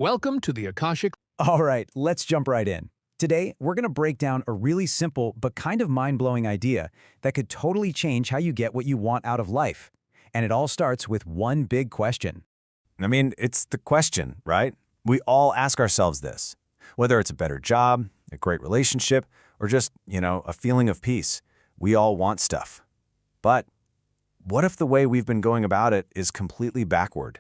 Welcome to the Akashic. All right, let's jump right in. Today, we're going to break down a really simple but kind of mind-blowing idea that could totally change how you get what you want out of life. And it all starts with one big question. It's the question, right? We all ask ourselves this. Whether it's a better job, a great relationship, or just, a feeling of peace, we all want stuff. But what if the way we've been going about it is completely backward?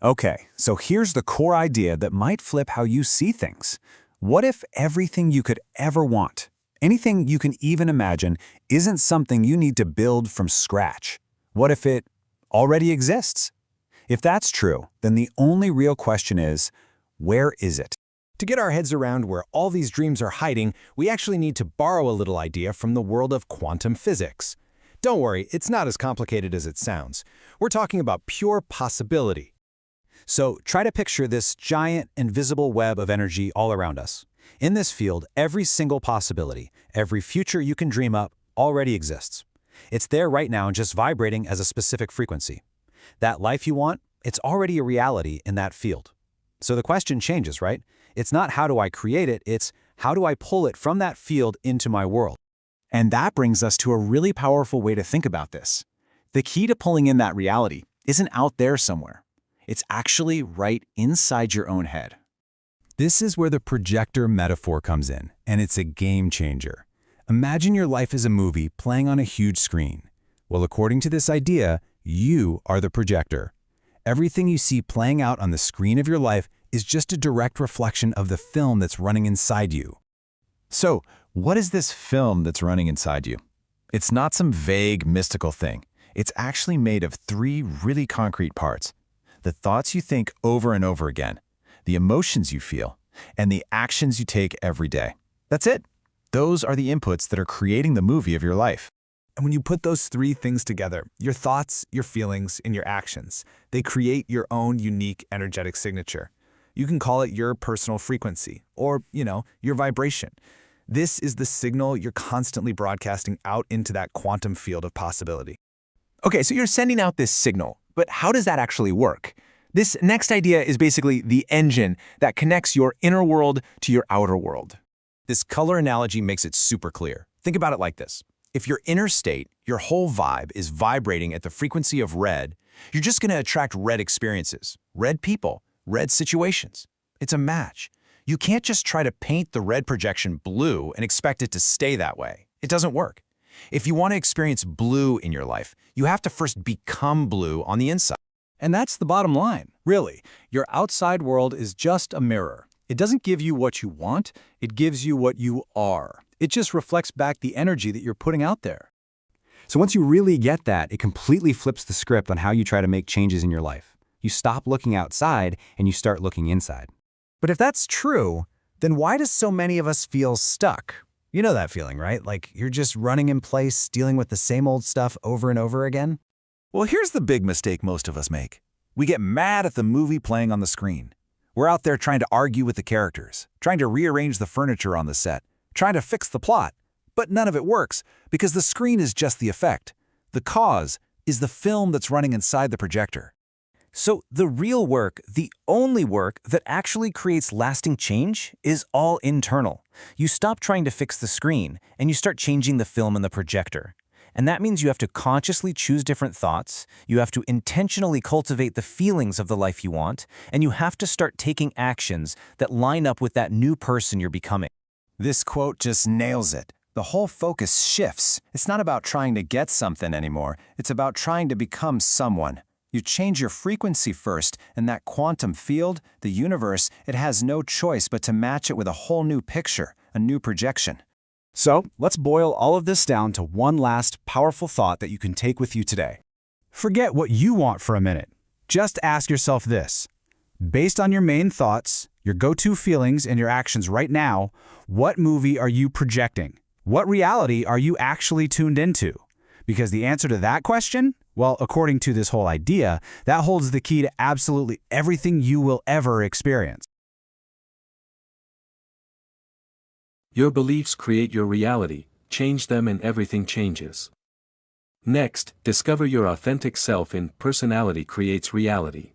Okay, so here's the core idea that might flip how you see things. What if everything you could ever want, anything you can even imagine, isn't something you need to build from scratch? What if it already exists? If that's true, then the only real question is, where is it? To get our heads around where all these dreams are hiding, we actually need to borrow a little idea from the world of quantum physics. Don't worry, it's not as complicated as it sounds. We're talking about pure possibility. So try to picture this giant, invisible web of energy all around us. In this field, every single possibility, every future you can dream up, already exists. It's there right now, just vibrating as a specific frequency. That life you want, it's already a reality in that field. So the question changes, right? It's not how do I create it, it's how do I pull it from that field into my world? And that brings us to a really powerful way to think about this. The key to pulling in that reality isn't out there somewhere. It's actually right inside your own head. This is where the projector metaphor comes in, and it's a game changer. Imagine your life as a movie playing on a huge screen. Well, according to this idea, you are the projector. Everything you see playing out on the screen of your life is just a direct reflection of the film that's running inside you. So, what is this film that's running inside you? It's not some vague, mystical thing. It's actually made of three really concrete parts. The thoughts you think over and over again, the emotions you feel, and the actions you take every day. That's it. Those are the inputs that are creating the movie of your life. And when you put those three things together, your thoughts, your feelings, and your actions, they create your own unique energetic signature. You can call it your personal frequency or, your vibration. This is the signal you're constantly broadcasting out into that quantum field of possibility. Okay, so you're sending out this signal, but how does that actually work? This next idea is basically the engine that connects your inner world to your outer world. This color analogy makes it super clear. Think about it like this. If your inner state, your whole vibe, is vibrating at the frequency of red, you're just going to attract red experiences, red people, red situations. It's a match. You can't just try to paint the red projection blue and expect it to stay that way. It doesn't work. If you want to experience blue in your life, you have to first become blue on the inside. And that's the bottom line. Really, your outside world is just a mirror. It doesn't give you what you want, it gives you what you are. It just reflects back the energy that you're putting out there. So once you really get that, it completely flips the script on how you try to make changes in your life. You stop looking outside and you start looking inside. But if that's true, then why do so many of us feel stuck? You know that feeling, right? Like you're just running in place, dealing with the same old stuff over and over again? Well, here's the big mistake most of us make. We get mad at the movie playing on the screen. We're out there trying to argue with the characters, trying to rearrange the furniture on the set, trying to fix the plot. But none of it works because the screen is just the effect. The cause is the film that's running inside the projector. So the real work, the only work that actually creates lasting change, is all internal. You stop trying to fix the screen, and you start changing the film in the projector. And that means you have to consciously choose different thoughts, you have to intentionally cultivate the feelings of the life you want, and you have to start taking actions that line up with that new person you're becoming. This quote just nails it. The whole focus shifts. It's not about trying to get something anymore. It's about trying to become someone. You change your frequency first, and that quantum field, the universe, it has no choice but to match it with a whole new picture, a new projection. So let's boil all of this down to one last powerful thought that you can take with you today. Forget what you want for a minute. Just ask yourself this. Based on your main thoughts, your go-to feelings, and your actions right now, what movie are you projecting? What reality are you actually tuned into? Because the answer to that question, well, according to this whole idea, that holds the key to absolutely everything you will ever experience. Your beliefs create your reality, change them and everything changes. Next, discover your authentic self in Personality Creates Reality.